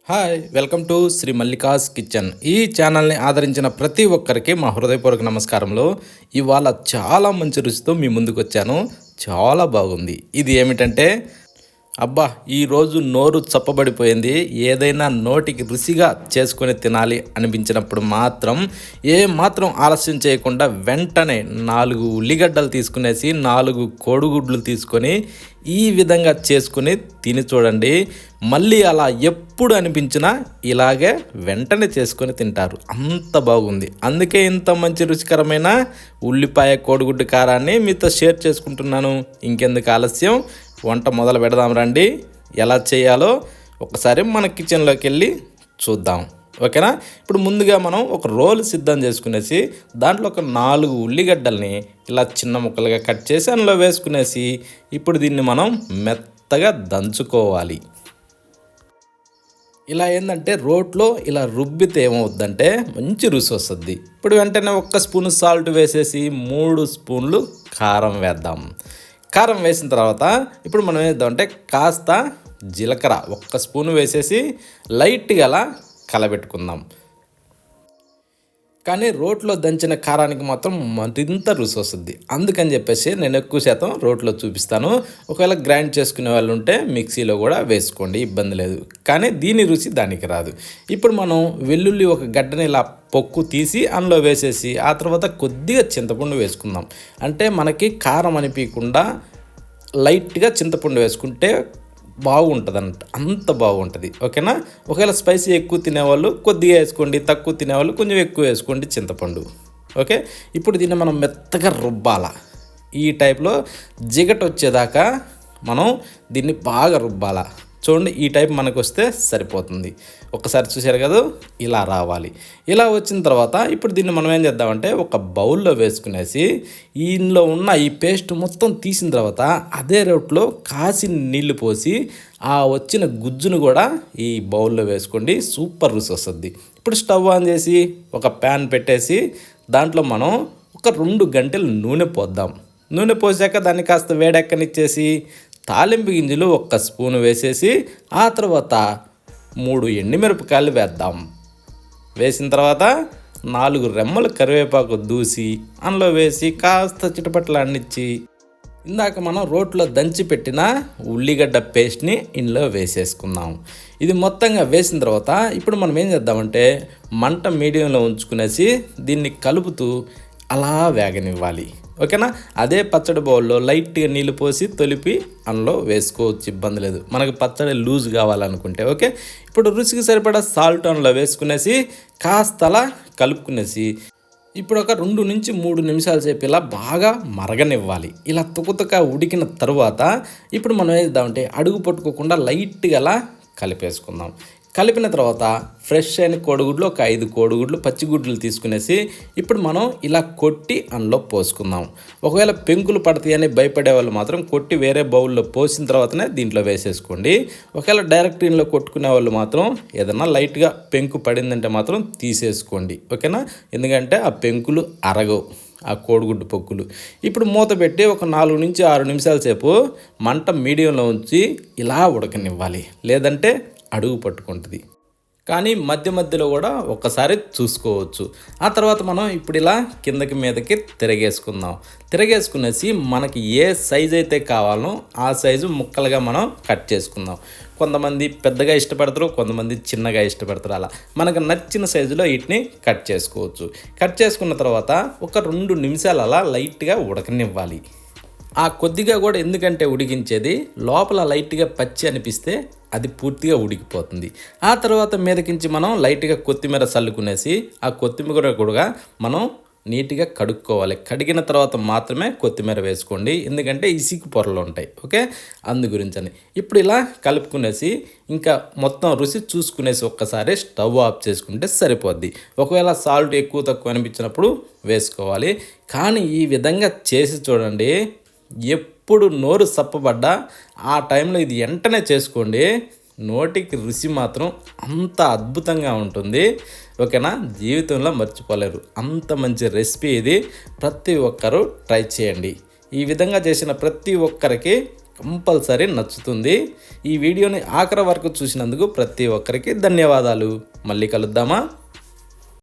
Hi welcome to Shri Mallika's kitchen. ఈ ఛానల్ని ఆదరించిన ప్రతి ఒక్కరికి మా హృదయపూర్వక నమస్కారములు. ఇవాళ చాలా మంచి రుచితో మీ ముందుకు వచ్చాను. చాలా బాగుంది. ఇది ఏమిటంటే అబ్బా, ఈరోజు నోరు చప్పబడిపోయింది. ఏదైనా నోటికి రుచిగా చేసుకొని తినాలి అనిపించినప్పుడు మాత్రం మాత్రం ఆలస్యం చేయకుండా వెంటనే 4 ఉల్లిగడ్డలు తీసుకునేసి 4 కోడిగుడ్లు తీసుకొని ఈ విధంగా చేసుకుని తిని చూడండి. మళ్ళీ అలా ఎప్పుడు అనిపించినా ఇలాగే వెంటనే చేసుకొని తింటారు. అంత బాగుంది. అందుకే ఇంత మంచి రుచికరమైన ఉల్లిపాయ కోడిగుడ్డు కారాన్ని మీతో షేర్ చేసుకుంటున్నాను. ఇంకెందుకు ఆలస్యం, వంట మొదలు పెడదాం రండి. ఎలా చేయాలో ఒకసారి మన కిచెన్లోకి వెళ్ళి చూద్దాం, ఓకేనా? ఇప్పుడు ముందుగా మనం ఒక రోల్ సిద్ధం చేసుకునేసి దాంట్లో ఒక 4 ఉల్లిగడ్డల్ని ఇలా చిన్న ముక్కలుగా కట్ చేసి అందులో వేసుకునేసి ఇప్పుడు దీన్ని మనం మెత్తగా దంచుకోవాలి. ఇలా ఏంటంటే రోట్లో ఇలా రుబ్బితే ఏమవుద్దంటే మంచి రుచి వస్తుంది. ఇప్పుడు వెంటనే 1 స్పూన్ సాల్ట్ వేసేసి 3 స్పూన్లు కారం వేద్దాం. కారం వేసిన తర్వాత ఇప్పుడు మనం ఏం చేద్దామంటే కాస్త జీలకర్ర 1 స్పూన్ వేసేసి లైట్గా అలా కలబెట్టుకుందాం. కానీ రోట్లో దంచిన కారానికి మాత్రం మరింత రుచి వస్తుంది. అందుకని చెప్పేసి నేను ఎక్కువ శాతం రోట్లో చూపిస్తాను. ఒకవేళ గ్రైండ్ చేసుకునే వాళ్ళు ఉంటే మిక్సీలో కూడా వేసుకోండి, ఇబ్బంది లేదు. కానీ దీని రుచి దానికి రాదు. ఇప్పుడు మనం వెల్లుల్లి ఒక గడ్డని ఇలా పొక్కు తీసి అందులో వేసేసి ఆ తర్వాత కొద్దిగా చింతపండు వేసుకుందాం. అంటే మనకి కారం అనిపించకుండా లైట్గా చింతపండు వేసుకుంటే బాగుంటుంది అంత బాగుంటుంది, ఓకేనా? ఒకవేళ స్పైసీ ఎక్కువ తినేవాళ్ళు కొద్దిగా వేసుకోండి, తక్కువ తినేవాళ్ళు కొంచెం ఎక్కువ వేసుకోండి చింతపండు, ఓకే? ఇప్పుడు దీన్ని మనం మెత్తగా రుబ్బాల. ఈ టైప్లో జిగట వచ్చేదాకా మనం దీన్ని బాగా రుబ్బాల. చూడండి, ఈ టైప్ మనకు వస్తే సరిపోతుంది. ఒకసారి చూసారు కదా, ఇలా రావాలి. ఇలా వచ్చిన తర్వాత ఇప్పుడు దీన్ని మనం ఏం చేద్దామంటే ఒక బౌల్లో వేసుకునేసి ఇందులో ఉన్న ఈ పేస్ట్ మొత్తం తీసిన తర్వాత అదే రోట్లో కాసిన నీళ్లు పోసి ఆ వచ్చిన గుజ్జును కూడా ఈ బౌల్లో వేసుకోండి. సూపర్ రుచి వస్తుంది. ఇప్పుడు స్టవ్ ఆన్ చేసి ఒక ప్యాన్ పెట్టేసి దాంట్లో మనం ఒక 2 గంటలు నూనె పోద్దాం. నూనె పోసాక దాన్ని కాస్త వేడెక్కనిచ్చేసి తాలింపు గింజలు 1 స్పూన్ వేసేసి ఆ తర్వాత 3 ఎండుమిరపకాయలు వేద్దాం. వేసిన తర్వాత 4 రెమ్మలు కరివేపాకు దూసి అందులో వేసి కాస్త చిటపట్లాన్నిచ్చి ఇందాక మనం రోట్లో దంచి పెట్టిన ఉల్లిగడ్డ పేస్ట్ని ఇందులో వేసేసుకుందాం. ఇది మొత్తంగా వేసిన తర్వాత ఇప్పుడు మనం ఏం చేద్దామంటే మంట మీడియంలో ఉంచుకునేసి దీన్ని కలుపుతూ అలా వేగనివ్వాలి, ఓకేనా? అదే పచ్చడి బౌల్లో లైట్గా నీళ్ళు పోసి తొలిపి అందులో వేసుకోవచ్చు, ఇబ్బంది లేదు. మనకు పచ్చడి లూజ్ కావాలనుకుంటే, ఓకే? ఇప్పుడు రుచికి సరిపడా సాల్ట్ అందులో వేసుకునేసి కాస్త అలా కలుపుకునేసి ఇప్పుడు ఒక 2 నుంచి 3 నిమిషాల సేపు ఇలా బాగా మరగనివ్వాలి. ఇలా తుకతుక ఉడికిన తర్వాత ఇప్పుడు మనం ఏం చేద్దామంటే అడుగు పట్టుకోకుండా లైట్గా అలా కలిపేసుకుందాం. కలిపిన తర్వాత ఫ్రెష్ అయిన కోడిగుడ్లు ఒక 5 కోడిగుడ్లు పచ్చిగుడ్లు తీసుకునేసి ఇప్పుడు మనం ఇలా కొట్టి అందులో పోసుకుందాం. ఒకవేళ పెంకులు పడతాయని భయపడే వాళ్ళు మాత్రం కొట్టి వేరే బౌల్లో పోసిన తర్వాతనే దీంట్లో వేసేసుకోండి. ఒకవేళ డైరెక్ట్ ఇంట్లో కొట్టుకునే వాళ్ళు మాత్రం ఏదన్నా లైట్గా పెంకు పడిందంటే మాత్రం తీసేసుకోండి, ఓకేనా? ఎందుకంటే ఆ పెంకులు అరగవు, ఆ కోడిగుడ్డు పొక్కులు. ఇప్పుడు మూత పెట్టి ఒక 4 నుంచి 6 నిమిషాల సేపు మంట మీడియంలో ఉంచి ఇలా ఉడకనివ్వాలి, లేదంటే అడుగు పట్టుకుంటుంది. కానీ మధ్య మధ్యలో కూడా ఒక్కసారి చూసుకోవచ్చు. ఆ తర్వాత మనం ఇప్పుడు ఇలా కిందకి మీదకి తిరగేసుకునేసి మనకి ఏ సైజు అయితే కావాలో ఆ సైజు ముక్కలుగా మనం కట్ చేసుకుందాం. కొంతమంది పెద్దగా ఇష్టపడతారు, కొంతమంది చిన్నగా ఇష్టపడతారు. అలా మనకు నచ్చిన సైజులో వీటిని కట్ చేసుకోవచ్చు. కట్ చేసుకున్న తర్వాత ఒక 2 నిమిషాలు అలా లైట్గా ఉడకనివ్వాలి. ఆ కొద్దిగా కూడా ఎందుకంటే ఉడికించేది లోపల లైట్గా పచ్చి అనిపిస్తే అది పూర్తిగా ఉడికిపోతుంది. ఆ తర్వాత మీదకించి మనం లైట్గా కొత్తిమీర చల్లుకునేసి ఆ కొత్తిమీర కూడా మనం నీట్గా కడుక్కోవాలి. కడిగిన తర్వాత మాత్రమే కొత్తిమీర వేసుకోండి, ఎందుకంటే ఇసుక పొరలు ఉంటాయి, ఓకే? అందు గురించి అని ఇప్పుడు ఇలా కలుపుకునేసి ఇంకా మొత్తం రుచి చూసుకునేసి ఒక్కసారి స్టవ్ ఆఫ్ చేసుకుంటే సరిపోద్ది. ఒకవేళ సాల్ట్ ఎక్కువ తక్కువ అనిపించినప్పుడు వేసుకోవాలి. కానీ ఈ విధంగా చేసి చూడండి, ఎప్పుడు నోరు సప్పబడ్డా ఆ టైంలో ఇది వెంటనే చేసుకోండి. నోటికి రుచి మాత్రం అంత అద్భుతంగా ఉంటుంది, ఓకేనా? జీవితంలో మర్చిపోలేరు. అంత మంచి రెసిపీ ఇది. ప్రతి ఒక్కరూ ట్రై చేయండి. ఈ విధంగా చేసిన ప్రతి ఒక్కరికి కంపల్సరీ నచ్చుతుంది. ఈ వీడియోని ఆఖరి వరకు చూసినందుకు ప్రతి ఒక్కరికి ధన్యవాదాలు. మళ్ళీ కలుద్దామా?